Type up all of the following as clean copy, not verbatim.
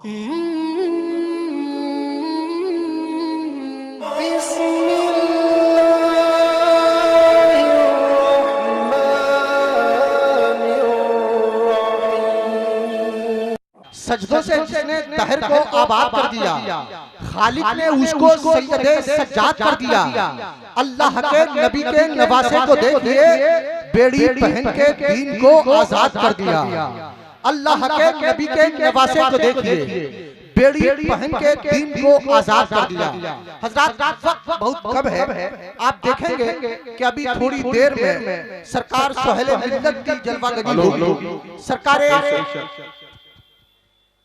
सजदों से जिसने दहर को आबाद कर दिया, खालिक ने उसको सैयदे सज्जाद कर दिया। अल्लाह के नबी के नवासे को देखिए, बेड़ी पहन के दीन को आजाद कर दिया। अल्लाह के नबी के नवासे को देखिए, बेड़ी पहन के दीन को आजाद कर दिया। हजरत वक्त बहुत कम है, आप देखेंगे कि अभी थोड़ी देर में सरकार सोहेल मिल्लत की जलवागरी होगी। सरकार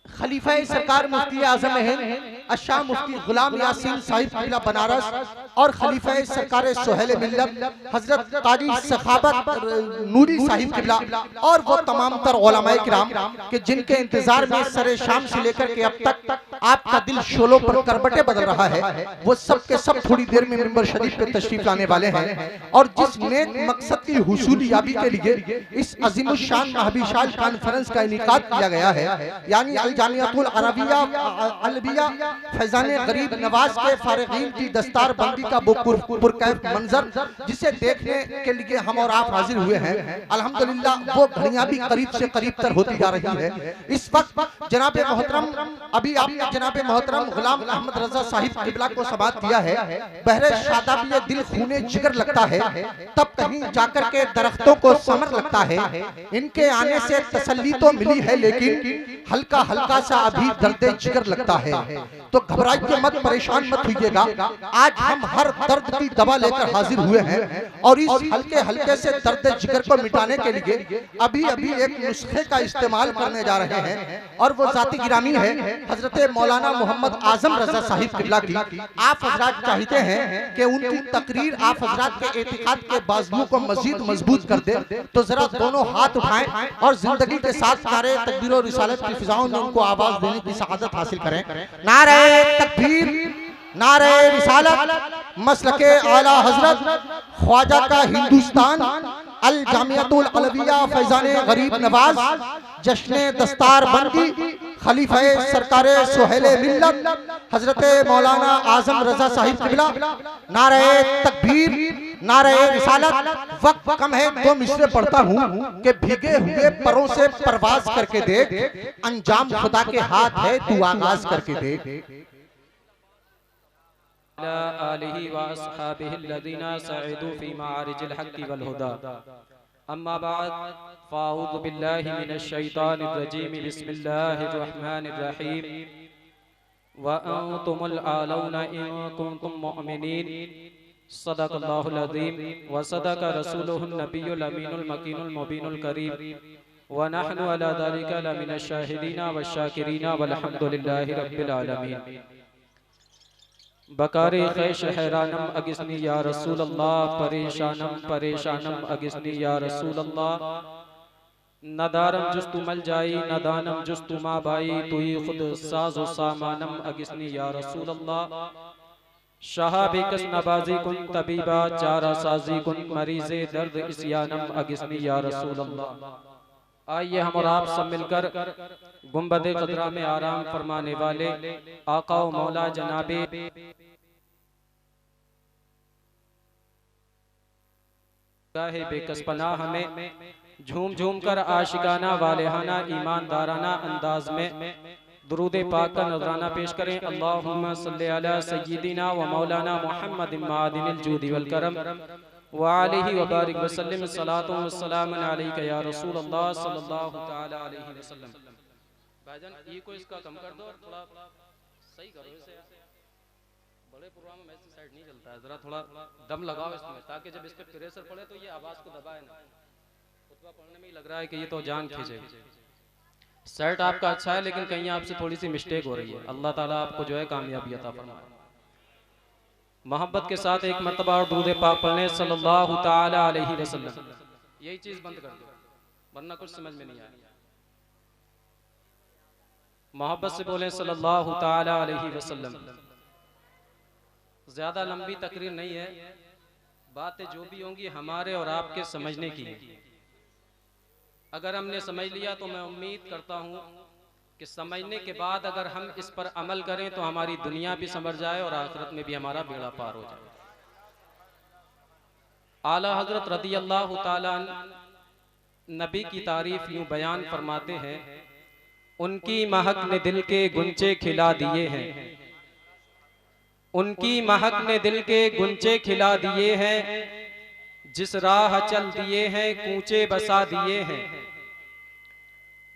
खलीफा सरकार मुफ्ती आजम हिंद अशाह मुफ्ती गुलाम यासीन साहिब किबला बनारस और खलीफा सरकार सोहेल मिल्लत हजरत काजी सखाबत नूरी साहिब किबला और वो तमाम तर उलमाए किराम के जिनके इंतजार में सरे शाम से लेकर के अब तक आपका दिल शोलों पर करबटे बदल रहा है, वो सब के सब थोड़ी देर में मिंबर शरीफ पे तशरीफ लाने वाले हैं। और जिस नेक मकसद की हुसूलियाबी के लिए इस अजीमुशान महबीशाल कॉन्फ्रेंस का इनेकाद किया गया है, यानी अल जामियातुल अरबिया अलविया फैजान गरीब नवाज के फारिगीन की दस्तार बंदी का पुरकैफ मंजर, जिसे देखने के लिए हम और आप हाजिर हुए हैं। अल्हम्दुलिल्लाह वो घड़ियां भी करीब से करीब तर होती जा रही है। इस वक्त जनाब मोहतरम अभी आपने जनाब मोहतरम गुलाम अहमद रजा साहिब किबला को समात किया है। बहरे शादाब ये दिल खूने जिगर लगता है, तब कहीं जाकर के दरख्तों को समर लगता है। इनके आने से तसल्ली तो मिली है, लेकिन हल्का हल्का सा अभी दर्द जिगर लगता है। तो घबराइए मत, परेशान मत होइएगा। आज हम हर दर्द की दवा लेकर हाजिर हुए हैं और इस हल्के हल्के से दर्द जिगर को मिटाने के लिए अभी अभी एक नुस्खे का इस्तेमाल करने जा रहे हैं। और वो जाती गिरामी है हजरत मौलाना मोहम्मद आजम रजा साहिब किबला की। आप हजरात चाहते हैं कि उनकी तकरीर आप हजरात के एतिकाद के बाजुओं को मजीद मजबूत कर दे, तो जरा दोनों हाथ उठाएं और जिंदगी के साथ नारे तकबीर और रिसालत की फिजाओं में उनको आवाज देने की सआदत हासिल करें। नारे तकबीर, नारे रिसालत, मसलके आला हजरत ख्वाजा का हिंदुस्तान, अल जामियातुल अलविया फैजान गरीब नवाज, जश्न दस्तार बंदी, खलीफा सरकार सोहेल मिल्लत हजरत मौलाना आजम रजा साहिब किबला। नारे तकबीर, नारे रिसालत। वक्त कम है, दो मिसरे पढ़ता हूँ कि भीगे हुए परों से परवाज करके देख, अंजाम खुदा के हाथ है, तू आगाज करके देख। आलिहि व अस्हाबिहि अल्लज़ीना सअदू फी मारिजिल हक़्क़ि वल हुदा। अम्मा बाद फ़अऊज़ु बिल्लाहि मिनश शैतानिर रजीम। बिस्मिल्लाहिर रहमानिर रहीम। व अंतुमुल आलौना इन कुंतुम मुअमिनीन। सदक़ल्लाहुल अज़ीम व सदक़ रसूलुहुन नबियुल अमीनुल मकीनुल मुबीनुल करीम। व नहनु अला ज़ालिका लमिनश शाहिदीना व शाकिरीना वल्हम्दुलिल्लाहि रब्बिल आलमीन। बकारी खैश हैरानम अगिस्नी या रसूल अल्लाह, परेशानम परेशानम अगिस्नी या रसूल अल्लाह। नदारम जुस्तु मल जाई, नदानम जुस्तु मा बाई, तुई खुद साजो सामानम अगिस्नी या रसूल अल्लाह। शहाबी कस नवाजी कुन तबीबा, चारा साजी कुन मरीज़े दर्द इस्यानम अगिस्नी या रसूल अल्लाह। आइए हम और आप सब मिलकर गुंबदे क़दरा में आराम फरमाने वाले आका व मौला जनाबे गाहे बेकस पनाह में झूम झूम कर आशिकाना वालेहाना ईमानदाराना अंदाज में दुरूद पाक का नजराना पेश करें। अल्लाहुम्मा सल्ली अला सय्यिदिना व मौलाना मुहम्मद मादिनिल जूदी वल करम व आलिहि व बारिक व सल्लिम। सलातु व सलाम अलैका या रसूल अल्लाह सल्लल्लाहु तआला अलैहि वसल्लम। भाईजान ये को इसका कम कर दो और थोड़ा सही करो इसे। बड़े प्रोग्राम में ऐसे साइड नहीं चलता है, जरा थोड़ा दम लगाओ इसमें, ताकि जब इस पे प्रेशर पड़े तो ये आवाज को दबाए ना। खुतबा पढ़ने में ही लग रहा है कि ये तो जान खींचे। सेट आपका अच्छा है, लेकिन कहीं आपसे थोड़ी सी मिस्टेक हो रही है। अल्लाह ताला आपको जो है कामयाबी अता फरमाए। मोहब्बत के साथ एक मर्तबा और दूध पाक पढ़ने सल्लल्लाहु तआला अलैहि वसल्लम। यही चीज बंद कर दो, वरना कुछ समझ में नहीं आएगा। मोहब्बत से बोले सल्लल्लाहु तआला अलैहि वसल्लम। ज्यादा लंबी तकरीर नहीं है, बातें जो भी होंगी हमारे और आपके समझने की है। अगर हमने समझ लिया तो मैं उम्मीद करता हूँ कि समझने के बाद अगर हम इस पर अमल करें तो हमारी दुनिया भी संवर जाए और आखिरत में भी हमारा बेड़ा पार हो जाए। आला हजरत रदी अल्लाह ताला नबी की तारीफ यूं बयान फरमाते हैं, उनकी महक ने दिल के गुंचे खिला दिए हैं, उनकी महक ने दिल के गुंचे खिला दिए हैं, जिस राह चल दिए हैं कूचे बसा दिए हैं,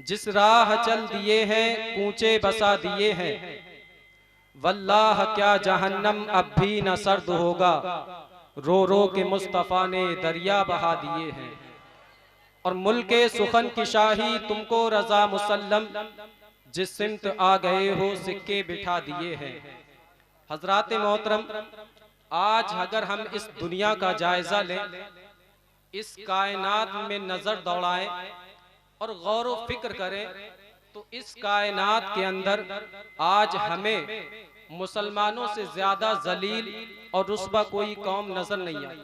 जिस राह चल दिए हैं कूचे बसा दिए हैं, वल्लाह क्या जहन्नम अब भी न सर्द होगा, रो रो के मुस्तफ़ा ने दरिया बहा दिए हैं। और मुल्के सुखन की शाही तुमको रजा मुसल्लम, जिस सिमत आ गए हो सिक्के बिठा दिए हैं। हजरात मोहतरम, आज अगर हम इस दुनिया का जायजा लें, इस कायनात में नजर दौड़ाएं और गौर व फिक्र करें, तो इस कायनात के अंदर आज हमें मुसलमानों से ज्यादा जलील और रुस्वा कोई कौम नजर नहीं आई।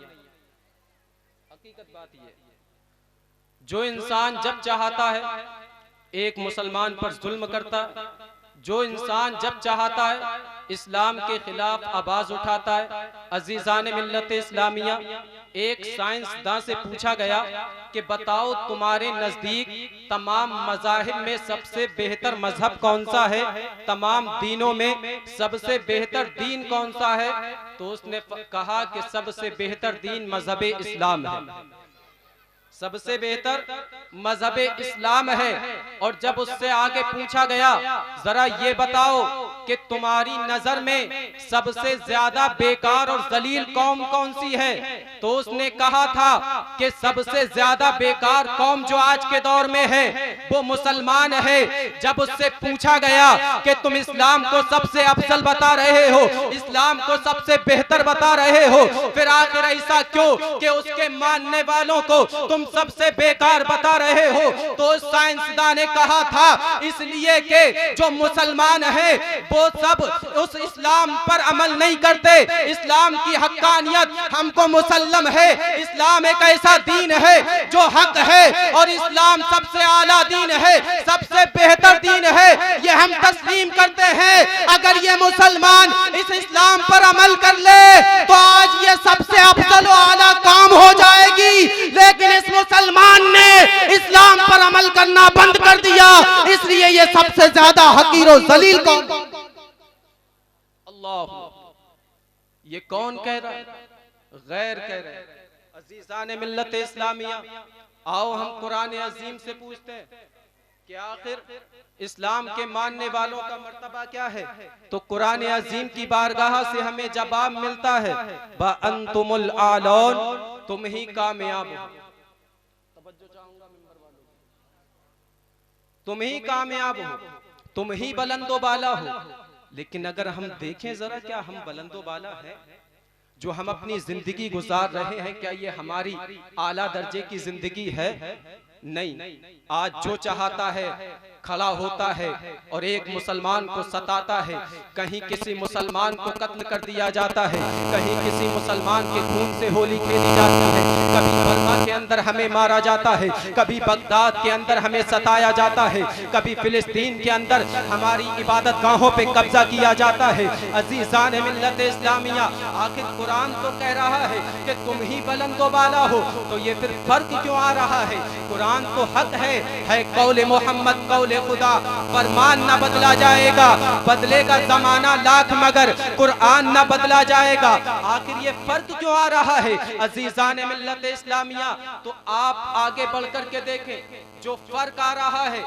हकीकत बात यह, जो इंसान जब चाहता है एक मुसलमान पर जुल्म करता है, जो इंसान जब चाहता है इस्लाम के खिलाफ आवाज उठाता है। अजीजान मिल्लत इस्लामिया, एक साइंसदान से पूछा गया कि बताओ तुम्हारे नजदीक तमाम मज़ाहिब में सबसे बेहतर मजहब कौन सा है, तमाम दीनों में सबसे बेहतर दीन कौन सा है? तो उसने कहा कि सबसे बेहतर दीन मजहब इस्लाम है, सबसे बेहतर मजहब इस्लाम है। और जब उससे आगे पूछा गया जरा ये बताओ कि तुम्हारी नजर में सबसे ज्यादा बेकार और जलील कौम कौन सी है? तो उसने कहा था कि सबसे ज्यादा बेकार कौम जो आज के दौर में है वो मुसलमान है। जब उससे पूछा गया कि तुम इस्लाम को सबसे अफजल बता रहे हो, इस्लाम को सबसे बेहतर बता रहे हो, फिर आखिर ऐसा क्यों कि उसके मानने वालों को तुम सबसे बेकार बता रहे हो? तो साइंसदान ने कहा था इसलिए कि जो मुसलमान है वो सब उस इस्लाम पर अमल नहीं करते। इस्लाम की हक्कानियत हमको मुसल्लम है, इस्लाम एक ऐसा दीन है जो हक है और इस्लाम सबसे आला दीन है, सबसे बेहतर दीन है, ये हम तस्लीम करते हैं। अगर ये मुसलमान इस इस्लाम पर अमल कर ले तो आज ये सबसे अफजल और आला काम हो जाएगी। लेकिन इस मुसलमान ने इस्लाम पर अमल करना बंद कर दिया, इसलिए ये सबसे ज्यादा हकीर और जलील कौम। अल्लाह, ये कौन कह रहा है? गैर कह रहे हैं। अजीजान मिल्लत इस्लामिया, आओ हम कुरान अजीम से पूछते हैं कि आखिर इस्लाम के मानने वालों का मर्तबा क्या है? तो कुरान अजीम की बारगाह से हमें जवाब मिलता है, ब अंतुमुल आलौन, तुम ही कामयाब हो। तुम ही कामयाब हो, तुम ही बुलंदो बाला हो। लेकिन अगर हम देखें जरा, क्या हम बुलंदो बाला हैं? जो हम अपनी जिंदगी गुजार रहे हैं, क्या ये हमारी आला दर्जे की जिंदगी है? नहीं। आज जो चाहता है खड़ा होता है और एक मुसलमान को सताता है। कहीं किसी मुसलमान को कत्ल कर दिया जाता है, कहीं किसी मुसलमान के खून से होली खेली जाती है, कभी बर्मा के अंदर हमें मारा जाता है, कभी बगदाद के अंदर हमें सताया जाता है, कभी फिलिस्तीन के अंदर हमारी इबादत गाहों पे कब्जा किया जाता है। अजीजान मिल्लत इस्लामिया, आखिर कुरान तो कह रहा है कि तुम ही बुलंदो बाला हो, तो ये फिर फर्क क्यों आ रहा है? कुरान तो हक है कौले मोहम्मद कौले खुदा, फरमान न बदला जाएगा, बदलेगा जमाना लाख मगर कुरान न बदला जाएगा। आखिर ये फर्क क्यों आ रहा है? अजीजान मिल्लत इस्लामिया, तो आप आगे बढ़कर के देखें जो फर्क आ रहा है।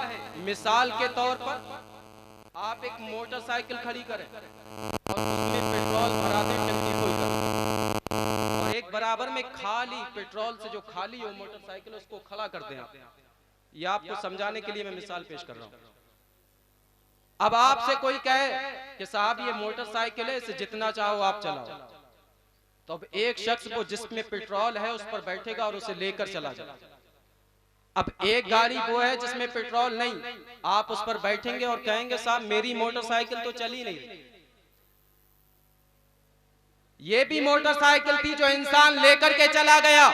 मिसाल के तौर पर आप एक मोटरसाइकिल खड़ी करें और उसमें पेट्रोल भरा दें टंकी फुल कर, और एक बराबर में खाली पेट्रोल से जो खाली हो मोटरसाइकिल उसको खड़ा कर दें आप। ये आपको समझाने के लिए मैं मिसाल पेश कर रहा हूं। अब आपसे कोई कहे कि साहब ये मोटरसाइकिल है, इसे जितना चाहो आप चलाओ, तो अब एक शख्स को जिसमें पेट्रोल है उस पर बैठेगा और उसे लेकर चला जाए। अब एक गाड़ी वो है जिसमें पेट्रोल नहीं, आप उस पर बैठेंगे और कहेंगे साहब मेरी मोटरसाइकिल तो चली नहीं। ये भी मोटरसाइकिल थी जो इंसान लेकर के चला गया,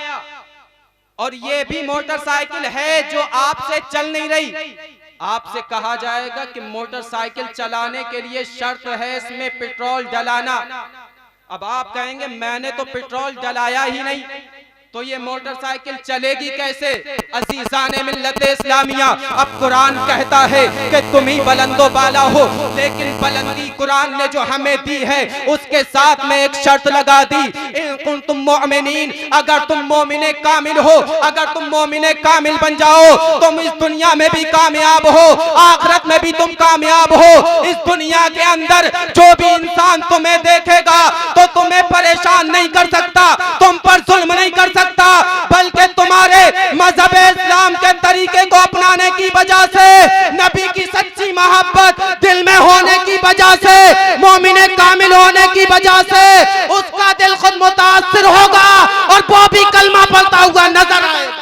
और ये भी मोटरसाइकिल है जो आपसे चल नहीं रही। आपसे कहा जाएगा कि मोटरसाइकिल चलाने के लिए शर्त है इसमें पेट्रोल डलाना। अब आप कहेंगे मैंने तो पेट्रोल डलाया ही नहीं, तो ये मोटरसाइकिल चलेगी कैसे? अजीज़ाने मिल्लत इस्लामिया, अब कुरान कहता है कि तुम ही बुलंदो बाला हो, लेकिन बुलंदी कुरान ने जो हमें दी है उसके साथ में एक शर्त लगा दी, इन कुंतुम मुमिनीन, अगर तुम मोमिने कामिल हो, अगर तुम मोमिने कामिल बन जाओ, तुम इस दुनिया में भी कामयाब हो, आखिरत में भी तुम कामयाब हो। इस दुनिया के अंदर जो भी इंसान तुम्हें देखेगा तो तुम्हें परेशान नहीं कर सकता, तुम पर जुल्म नहीं कर सकता, बल्कि तुम्हारे मजहब इस्लाम के तरीके को अपनाने की वजह से, नबी की सच्ची मोहब्बत दिल में होने की वजह से, मोमिने कामिल होने की वजह से उसका दिल खुद मुतासिर होगा और वो भी कलमा पढ़ता हुआ नजर आएगा।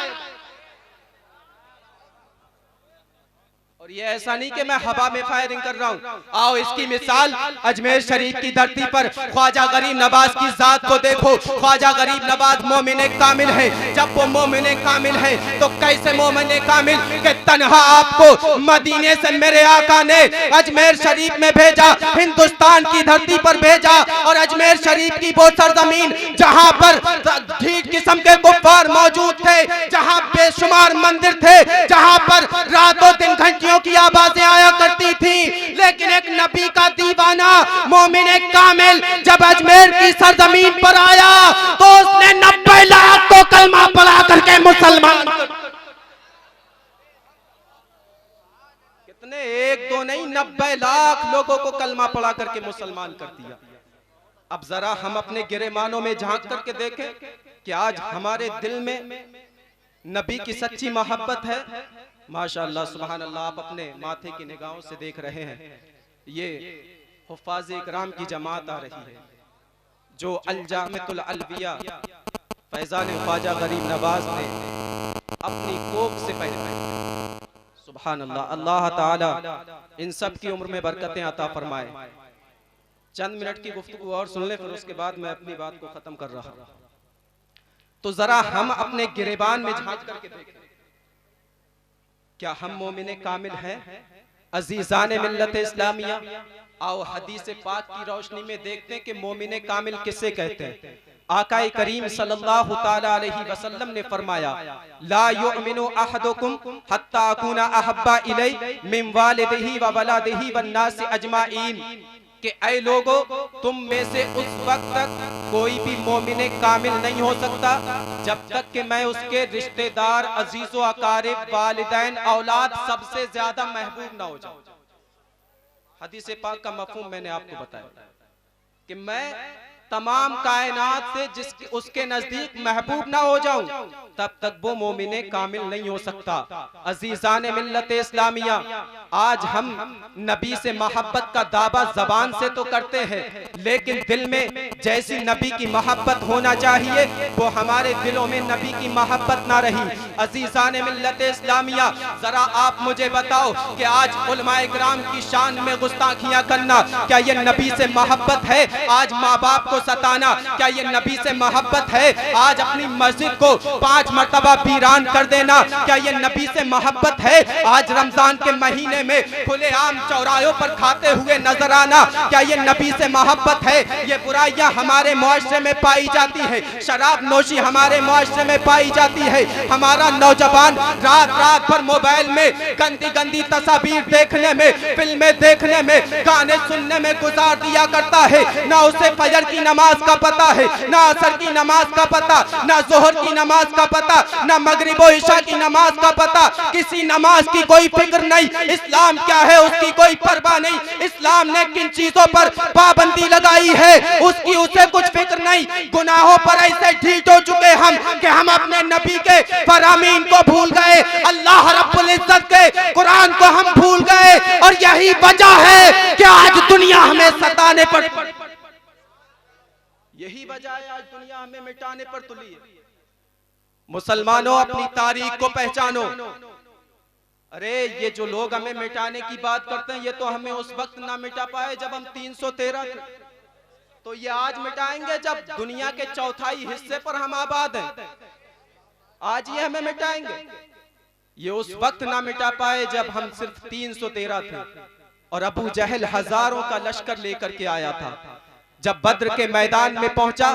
और ये ऐसा नहीं कि मैं हवा में फायरिंग कर रहा हूँ। आओ इसकी मिसाल अजमेर शरीफ की धरती पर ख्वाजा गरीब नवाज की जात को देखो। ख्वाजा गरीब नवाज मोमिने कामिल है। जब वो मोमिने कामिल है तो कैसे मोमिने कामिल के तन्हा आपको मदीने से मेरे आका ने अजमेर शरीफ में भेजा, हिंदुस्तान की धरती पर भेजा, और अजमेर शरीफ की वो सरजमीन जहाँ पर ठीक किस्म के कुफ्फार मौजूद थे, जहाँ बेशुमार मंदिर थे, जहाँ पर रातों दिन घंटियों की आवाजें आया करती थी, लेकिन एक नबी का दीवाना मोमिने कामिल जब अजमेर की सरजमीन पर आया तो उसने 90 लाख को कलमा पढ़ा करके मुसलमान, कितने, एक दो नहीं 90 लाख लोगों को कलमा पढ़ा करके मुसलमान कर दिया। अब जरा हम अपने गिरेमानों में झांक करके देखें कि आज हमारे दिल में नबी की सच्ची मोहब्बत है। माशाअल्लाह सुभान अल्लाह, आप अपने माथे की निगाहों से देख रहे हैं, ये हुफ्फाज़ इकराम की जमात आ रही है जो अल-जामिअतुल अलविया फैज़ान ख्वाजा गरीब नवाज ने अपनी कोख से पैदा किया। सुभान अल्लाह, अल्लाह ताला इन सब की उम्र में बरकतें अता फरमाए। चंद मिनट की गुफ्तगू और सुन ले, फिर उसके बाद मैं अपनी बात को खत्म कर रहा हूं। तो जरा हम अपने गिरेबान में झांक करके देखें, क्या हम मोमिने कामिल हैं? अजीज़ाने मिल्लत इस्लामिया, आओ हदीस पाक की रोशनी में देखते हैं कि मोमिने कामिल किसे कहते हैं। आका करीम सल्लल्लाहु ताला अलैहि वसल्लम ने फरमाया, ला युमिनु अहदुकुम हत्ता अकूना अहब्बा इलै मिन वालिदिही व वलादिही वन नास अजमाइन, कि ऐ लोगों, तुम में से उस वक्त तक कोई भी मोमिने कामिल नहीं हो सकता जब तक कि मैं उसके रिश्तेदार, अजीजो अकारिब, वालिदैन, औलाद सबसे ज्यादा महबूब ना हो जाऊं। हदीस पाक का मफहूम मैंने आपको बताया कि मैं तमाम कायनात से जिसके उसके नजदीक महबूब ना हो जाऊं, तब तक वो मोमिने कामिल नहीं हो सकता। अजीज़ाने मिल्लत इस्लामिया, आज हम नबी से मोहब्बत का दावा जबान से तो करते हैं, लेकिन दिल में जैसी नबी की मोहब्बत होना चाहिए वो हमारे दिलों में नबी की मोहब्बत ना रही। अजीज़ाने मिल्लत इस्लामिया, जरा आप मुझे बताओ कि आज उलमाए इकराम की शान में गुस्ताखियां करना, क्या ये नबी से मोहब्बत है? आज माँ बाप को सताना, क्या ये नबी से मोहब्बत है? आज अपनी मस्जिद को 5 मर्तबा वीरान कर देना, क्या ये नबी से मोहब्बत है? आज रमजान के महीने में खुलेआम चौराहों पर खाते हुए नजर आना, क्या ये नबी से मोहब्बत है? ये बुराइयां हमारे मुआशरे में पाई जाती है, शराब नोशी हमारे मुआशरे में पाई जाती है। हमारा नौजवान रात रात भर मोबाइल में गंदी गंदी तस्वीर देखने में, फिल्में देखने में, गाने सुनने में गुजार दिया करता है। ना उसे फजर की नमाज का पता है, ना असर की नमाज का पता, ना जोहर की नमाज का पता, ना मगरिब और इशा की नमाज का पता, किसी नमाज की कोई फिक्र नहीं। इस्लाम क्या है उसकी कोई परवाह नहीं। इस्लाम ने किन चीजों पर पाबंदी लगाई है उसकी उसे कुछ फिक्र नहीं। गुनाहों पर ऐसे ढीठ हो चुके हम कि हम अपने नबी के फरामीन को भूल गए, अल्लाह रब्बुल इज्जत के कुरान को हम भूल गए, और यही वजह है कि आज दुनिया हमें सताने पर, यही वजह है आज दुनिया हमें मिटाने पर तुली है। मुसलमानों, अपनी तारीख को पहचानो। अरे ये जो लोग हमें मिटाने की बात करते हैं, ये तो हमें उस वक्त ना मिटा पाए जब हम 313 थे, तो ये आज मिटाएंगे जब दुनिया के चौथाई हिस्से पर हम आबाद हैं। आज ये हमें मिटाएंगे। ये उस वक्त ना मिटा पाए जब हम सिर्फ 313 थे और अबू जहल हजारों का लश्कर लेकर के आया था। जब बद्र के मैदान में पहुंचा,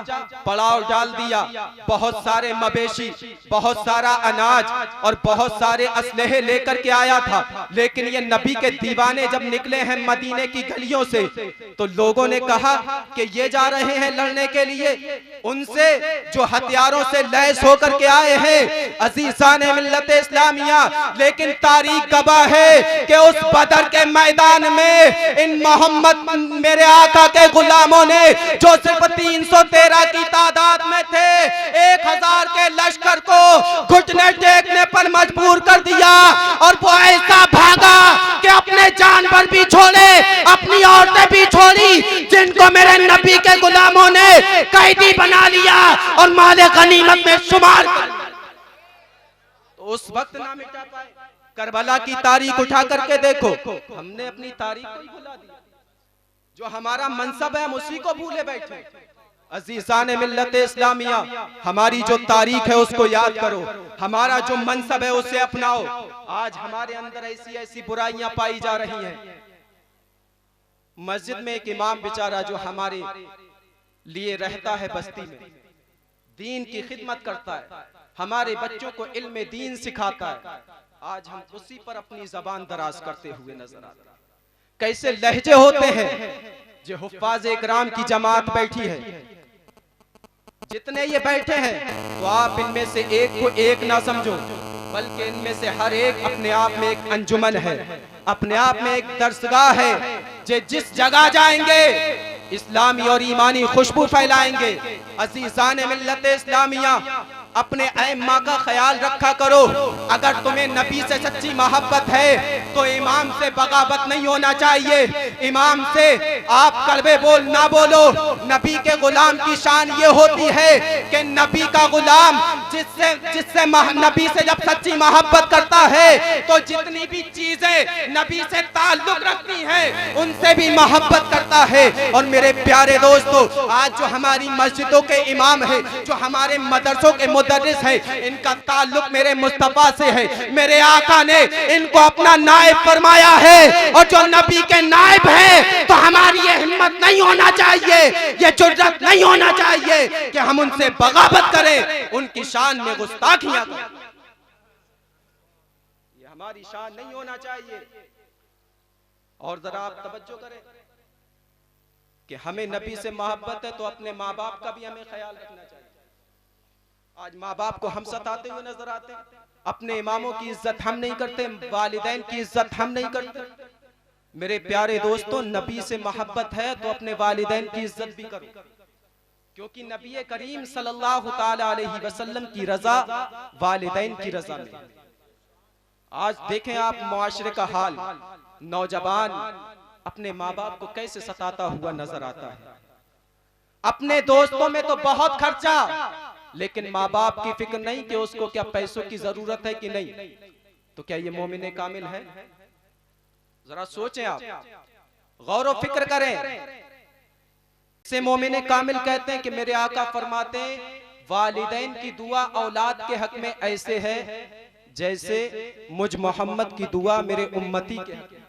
पड़ाव डाल दिया, बहुत सारे मवेशी, बहुत सारा अनाज और बहुत सारे असलहे लेकर के आया था। लेकिन ये नबी के दीवाने जब निकले हैं मदीने की गलियों से, तो लोगों ने कहा कि ये जा रहे हैं लड़ने के लिए उनसे जो हथियारों से लैस होकर के आए हैं अजीज़ान मिल्लत इस्लामिया। लेकिन तारीख गवाह है कि उस बदर के मैदान में इन मोहम्मद मेरे आका के गुलामों ने जो सिर्फ 313 की तादाद में थे 1000 के लश्कर को घुटने टेकने पर मजबूर कर दिया। और वो ऐसा भागा कि अपने जानवर भी छोड़े, अपनी औरतें भी छोड़ी, जिनको मेरे नबी के गुलामों ने कैदी बना लिया और माले गनीमत में शुमार कर लिया। तो उस वक्त ना मिटा पाए। करबला की तारीख उठा करके देखो, हमने अपनी तारीख को ही भुला दिया। जो हमारा मनसब है हम उसी को भूले बैठे। अजीज़ान मिल्लत इस्लामिया, हमारी जो तारीख है उसको याद करो, हमारा जो मनसब है उसे अपनाओ। आज हमारे अंदर ऐसी ऐसी बुराइयां पाई जा रही हैं। मस्जिद में एक इमाम बेचारा जो हमारे लिए रहता है बस्ती में, दीन की खिदमत करता है, हमारे बच्चों को इल्म दीन सिखाता है, आज हम उसी पर अपनी जबान दराज करते हुए नजर आते हैं। कैसे लहजे होते हैं। जो हुफ्फाज़ इकराम की जमात बैठी है, जितने ये बैठे हैं, तो आप इनमें से एक को एक ना समझो, बल्कि इनमें से हर एक अपने आप में एक अंजुमन है, अपने आप में एक दरसगाह है। जिस जगह जाएंगे इस्लामी और ईमानी खुशबू फैलाएंगे। अज़ीज़ान मिल्लत इस्लामिया, अपने अइम्मा का ख्याल रखा करो। अगर तुम्हें नबी से सच्ची मोहब्बत है तो इमाम से बगावत नहीं होना चाहिए। इमाम से आप कलमे बोल ना बोलो। नबी के गुलाम की शान ये होती है कि नबी का गुलाम जिससे नबी से जब सच्ची मोहब्बत करता है तो जितनी भी चीजें नबी से ताल्लुक रखती हैं उनसे भी मोहब्बत करता है। और मेरे प्यारे दोस्तों, आज जो हमारी मस्जिदों के इमाम है, जो हमारे मदरसों के मुदर्रिस है, इनका ताल्लुक मेरे मुस्तफा से है। मेरे आका ने इनको अपना नायब फरमाया है। और जो नबी के नायब है तो हमारी ये हिम्मत नहीं होना चाहिए, ये जुर्रत नहीं होना चाहिए कि हम उनसे बगावत करें, उनकी शान में गुस्ताखियां करें। ये हमारी शान नहीं होना चाहिए। और जरा आप तवज्जो करें कि हमें नबी से मोहब्बत है तो अपने माँ बाप का भी हमें ख्याल रखना चाहिए। आज माँ बाप को हम सताते हुए नजर आते हैं, अपने इमामों की इज्जत हम नहीं करते, वालिदैन की इज्जत हम नहीं करते। मेरे प्यारे दोस्तों, नबी से मोहब्बत है तो अपने वालिदैन की इज्जत भी करो, क्योंकि नबी करीम सल्लल्लाहु ताला अलैहि वसल्लम की रजा वालिदैन की रजा में। आज देखें आप मुआशरे का हाल, नौजवान अपने माँ बाप को कैसे सताता हुआ नजर आता है। अपने दोस्तों में तो बहुत खर्चा, लेकिन माँ बाप की फिक्र नहीं कि उसको क्या पैसों की जरूरत है कि नहीं। तो क्या ये मोमिन कामिल है? जरा सोचें आप, गौर व फिक्र करें। से मोमिन कामिल कहते हैं कि मेरे आका फरमाते हैं वालिदैन की दुआ औलाद के हक में ऐसे है जैसे मुझ मोहम्मद की दुआ मेरे उम्मती के हक में।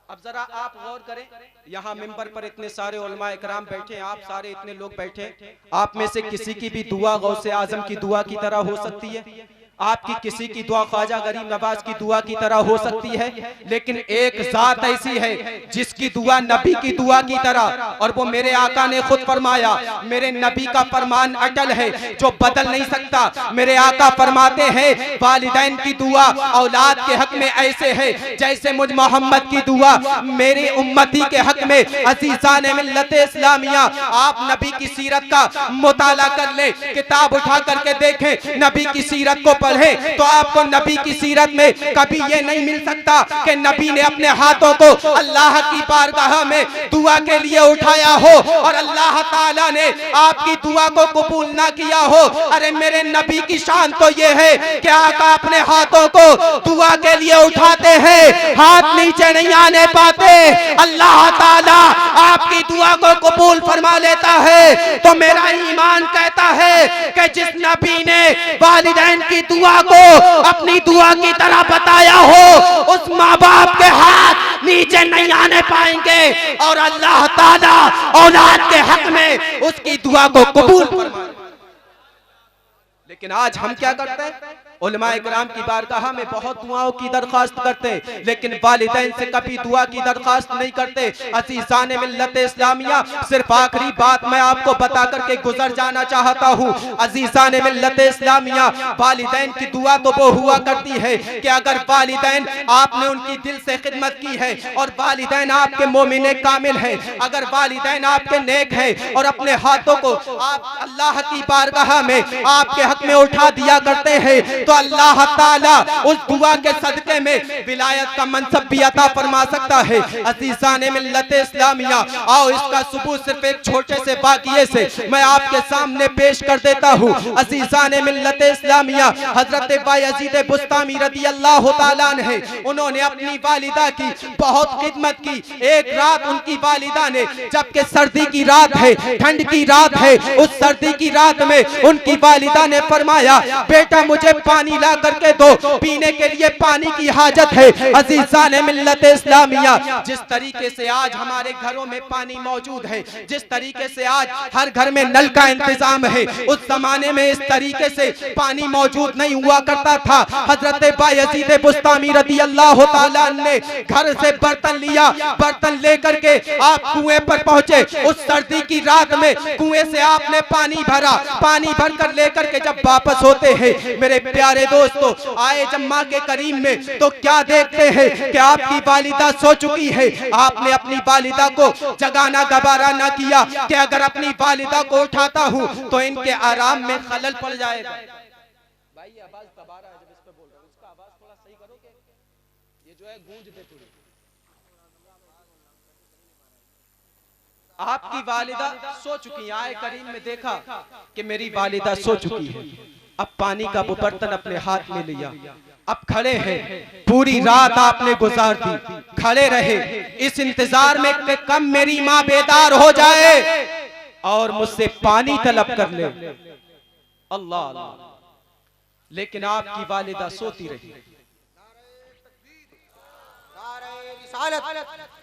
अब जरा आप गौर करें, यहाँ मिंबर पर इतने सारे उलमा इकराम बैठे, आप सारे इतने लोग बैठे, आप में से किसी की भी दुआ गौसे आजम की दुआ की तरह हो सकती है, आपकी किसी की दुआ ख्वाजा गरीब नवाज की दुआ की तरह हो सकती है, लेकिन एक जात ऐसी है जिसकी दुआ नबी की दुआ की तरह, और वो मेरे आका ने खुद फरमाया, मेरे नबी का फरमान अटल है जो बदल नहीं सकता। मेरे आका फरमाते हैं वालिदैन की दुआ औलाद के हक में ऐसे है जैसे मुझ मोहम्मद की दुआ मेरी उम्मती के हक में। अज़ीज़ान मिल्लत इस्लामिया, आप नबी की सीरत का मुताला कर ले, किताब उठा करके देखें, नबी की सीरत को पढ़े तो आपको नबी की सीरत में कभी ये नहीं मिल सकता कि नबी ने अपने हाथों को अल्लाह की बारगाह में दुआ के लिए उठाया हो और अल्लाह ताला ने आपकी दुआ को कबूल ना किया हो। अरे मेरे नबी की शान तो ये है कि आका अपने हाथों को दुआ के लिए उठाते हैं, हाथ नीचे नहीं आने पाते, अल्लाह ताला आपकी दुआ को कबूल फरमा लेता है। तो मेरा ईमान कहता है कि जिस नबी ने वालिदैन की दुआ को अपनी दुआ की तरह बताया हो, उस माँ बाप के हाथ नीचे नहीं आने पाएंगे और अल्लाह ताला औलाद के हक में उसकी दुआ को कबूल फरमाए। लेकिन आज हम क्या करते हैं, उलमाए किराम की बारगाह में बहुत दुआओं की दरख्वास्त करते हैं, लेकिन वालिदैन से कभी दुआ की दरख्वास्त नहीं करते। अज़ीज़ान मिल्लत इस्लामिया, सिर्फ आखिरी बात मैं आपको बता करके गुजर जाना चाहता हूँ। अज़ीज़ान मिल्लत इस्लामिया, वालिदैन की दुआ तो वो हुआ करती है कि अगर वालिदैन आपने उनकी दिल से खिदमत की है और वालिदैन आपके मोमिन कामिल है, अगर वालिदैन आपके नेक है और अपने हाथों को आप अल्लाह की बारगाह में आपके हक में उठा दिया करते हैं, तो अल्लाह ताला उस दुआ के सदके में विलायत का मनसब भी अता फरमा सकता है। अज़ीज़ान मिल्लत इस्लामिया, आओ इसका सबूत सिर्फ एक छोटे से वाक़ये से मैं आपके सामने पेश कर देता हूँ। अज़ीज़ान मिल्लत इस्लामिया, हजरत बायज़ीद बुस्तामी रज़ी अल्लाह ताला अन्हु, उन्होंने अपनी वालिदा की बहुत खिदमत की। एक रात उनकी वालिदा ने, जबकि सर्दी की रात है, ठंड की रात है, उस सर्दी की रात में उनकी वालिदा ने फरमाया, बेटा मुझे पानी ला करके दो, पीने के लिए पानी की हाजत है। अज़ीज़ान मिल्लत इस्लामिया, जिस तरीके से आज हमारे घरों में पानी मौजूद है, जिस तरीके से आज हर घर में नल का इंतजाम है, उस जमाने में इस तरीके से पानी मौजूद नहीं हुआ करता था। हजरत बायज़ीद बुस्तामी रज़ी अल्लाह ताला ने घर से बर्तन लिया, बर्तन लेकर के आप कुएं पर पहुंचे। उस सर्दी की रात में कुएं से आपने पानी भरा, पानी भर कर लेकर के जब वापस होते हैं मेरे प्यारे दोस्तों, आए जम्मा के करीम में तो क्या देखते हैं कि आपकी वालिदा सो चुकी है। आपने अपनी वालिदा को जगाना गवारा ना किया कि अगर अपनी वालिदा को उठाता हूँ तो इनके आराम में खलल पड़ जाएगा। भाई आवाज दबा रहा है जब इस पे बोल रहा हूं, उसका आवाज थोड़ा सही करोगे, ये जो है गूंज दे थोड़ी। आपकी वालिदा सो चुकी है, आए करीम में देखा कि मेरी वालिदा सो चुकी है। अब पानी का वो बर्तन अपने हाथ में लिया, अब खड़े हैं, पूरी रात आपने गुजार दी, खड़े रहे इस इंतजार में कि कब मेरी माँ बेदार हो जाए और मुझसे पानी तलब कर ले। अल्लाह अल्लाह, लेकिन आपकी वालिदा सोती रही।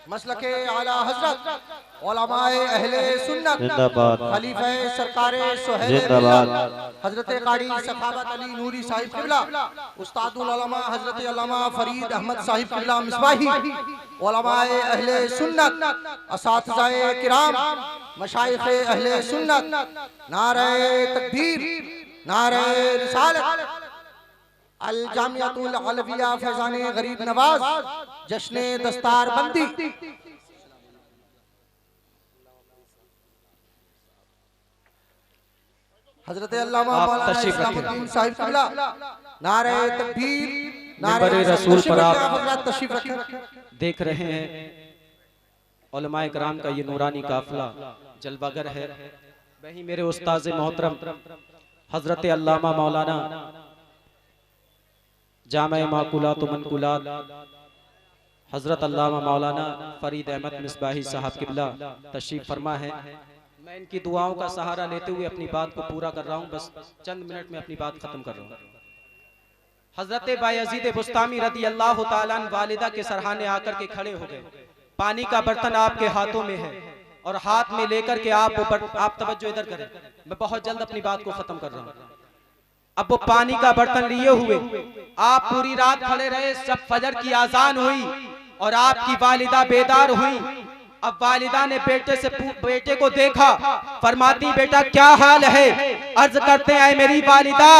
मसलके आला हजरत उलमाए अहले सुन्नत जिंदाबाद, खलीफा सरकारे सुहेल जिंदाबाद, हजरत कारी सखावत अली नूरी साहिब किबला, उस्तादुल उलमा हजरत अल्लामा फरीद अहमद साहिब किबला मिसबाही, उलमाए अहले सुन्नत, असातिज़ाए किराम, मशाइखे अहले सुन्नत, नारे तकबीर, नारे रिसालत, अल जामियातुल अलविया फैज़ाने गरीब नवाज, जश्ने दस्तार बंदी। हजरत अल्लामा मौलाना इस्लामुद्दीन साहिब किबला, नारे तकबीर, नारे रसूल पर आप तशरीफ रखें। देख रहे हैं उलमाए किराम का ये नूरानी काफिला जलवागर है। वही मेरे उस्ताद मोहतरम हजरत अल्लामा मौलाना जामे माकुलात व मनकुलात हजरत अल्लामा मौलाना फरीद अहमद मिसबाही साहब किबला तशरीफ फरमा है। मैं इनकी दुआओं का सहारा लेते हुए अपनी बात को पूरा कर रहा हूँ, बस चंद मिनट में अपनी बात खत्म कर रहा हूँ। हजरत बायज़ीद बुस्तामी रज़ी अल्लाह ताला अन्हु वालिदा के सरहाने आकर के खड़े हो गए। पानी का बर्तन आपके हाथों में है और हाथ में लेकर के आप तवज्जो इधर करें, मैं बहुत जल्द अपनी बात को खत्म कर रहा हूँ। अब वो पानी का बर्तन लिए हुए आप पूरी रात खड़े रहे, जब फजर की आजान हुई और आपकी वालिदा बेदार हुई। अब वालिदा ने बेटे को देखा, फरमाती बेटा क्या हाल है। अर्ज करते हैं मेरी वालिदा,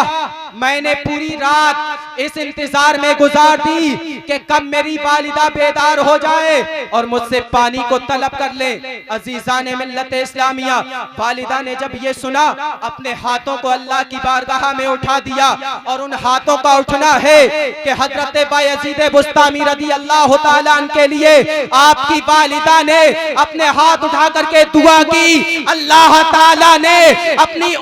मैंने पूरी रात इस इंतजार में गुजार दी कि कब मेरी वालिदा बेदार हो जाए और मुझसे पानी को तलब कर ले। अजीजान मिल्लत इस्लामिया, वालिदा ने जब ये सुना अपने हाथों को अल्लाह की बारगाह में उठा दिया और उन हाथों का उठना है कि हजरत बायज़ीद बुस्तामी रज़ी अल्लाह ताला अन्हु के लिए आपकी वालिदा ने अपने हाथ उठा करके दुआ की। अल्लाह ताला ने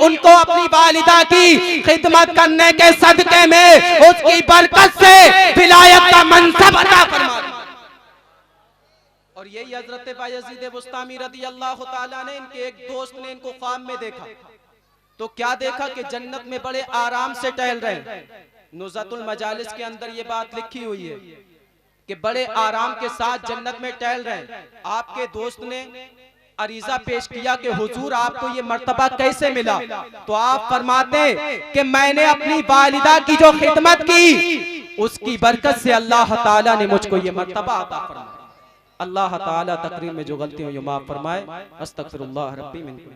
उनको अपनी वालिदा की खिदमत करने के सदके में उसकी बरकत से विलायत का मनसब अता फरमा। और यही हजरत बायज़ीद बुस्तामी रज़ी अल्लाह ताला ने, इनके एक दोस्त ने इनको ख्वाब में देखा तो क्या देखा कि जन्नत में बड़े आराम से टहल रहे हैं। नुज़तुल मजालिस के अंदर ये बात लिखी हुई है कि बड़े आराम के साथ जन्नत में टहल रहे हैं। आपके दोस्त ने अरीजा पेश किया कि हुजूर आपको ये मर्तबा कैसे मिला, तो आप फरमाते हैं कि मैंने अपनी वालिदा की जो खिदमत की उसकी बरकत से अल्लाह ताला ने मुझको ये मर्तबा अता फरमाया। अल्लाह ताला तकरीर में जो गलती हुई माफ फरमाए। अस्तगफिरुल्लाह रब्बी मिनकुम।